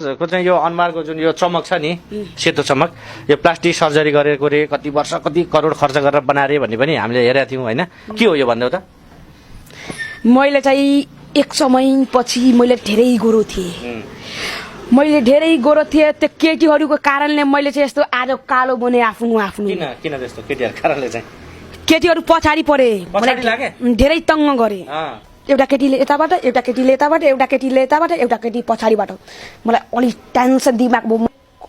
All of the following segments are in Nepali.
को चाहिँ यो अनुहारको जुन यो चमक छ नि सेतो चमक यो प्लास्टिक सर्जरी गरेको रे कति वर्ष कति करोड खर्च गरेर बनारे भन्ने पनि हामीले हेरेका थियौँ हैन के हो यो भन्देऊ त मैले चाहिँ एक समयपछि मैले धेरै गोरो थिएँ त्यो केटीहरूको कारणले मैले चाहिँ यस्तो आज कालो बने आफ्नो किन त्यस्तो केटीहरु कारणले चाहिँ केटीहरू पछाडी परे धेरै तंग गरे एउटा केटीले यताबाट एउटा केटीले यताबाट एउटा केटीले यताबाट एउटा केटी पछाडीबाट मलाई अलि टेन्सन दिमाग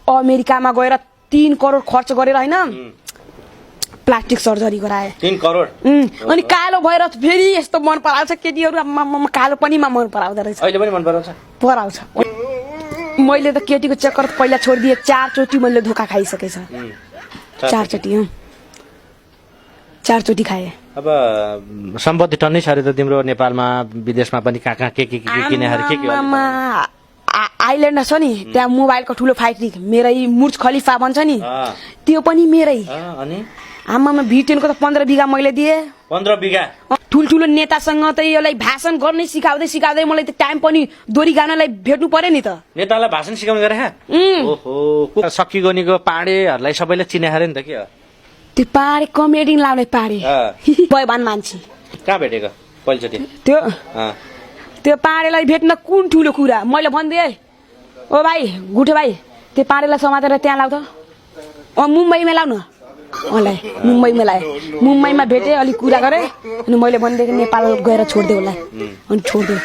अमेरिकामा गएर 3 करोड खर्च गरेर हैन प्लास्टिक सर्जरी गराए 3 करोड अनि कालो भएर फेरि यस्तो मन पराउँछ केटीहरू कालो पनि मन पराउँदै रहेछ अहिले पनि मन पराउँछ मैले त केटीको चक्कर पहिला छोडिदिए 4 चोटी मैले धोका खाइसकेछ 4 चोटी 4 चोटी खाए अब सम्पत्ति टन्नै छ रे त तिम्रो नेपालमा विदेशमा पनि कहाँ के किनेहरु के आइल्यान्ड छ नि त्यहाँ मोबाइलको ठुलो फ्याक्ट्री मेरै मुर्ज खलिफा भन्छ नि त्यो पनि मेरै अनि आमामा भिटेनको त 15 बिघा मैले दिए 15 बिघा ठुलठुलो नेतासँग त यसलाई भाषण गर्ने सिकाउँदै मलाई त टाइम पनि दोरी गानालाई भेट्नु पर्यो नि त नेतालाई भाषण सिकाउने गरे ओहो सकिगोनीको पाडेहरुलाई सबैले चिनेहरे नि त के हो त्यो पाडे कमेडी लाउने पाडे भयवान मान्छे कहाँ भेटेको पहिलोचोटि त्यो पाडेलाई भेट्न कुन ठुलो कुरा मैले भन्दिए ओ भाइ गुठे भाइ त्यो पाडेलाई समातेर त्यहाँ लाउ त मुम्बईमा लाउ न मलाई मुम्बईमा लाए मुम्बईमा भेटे अलि कुरा गरे अनि मैले भन्दिए नेपाल गएर छोड्दे होला अनि छोड्दे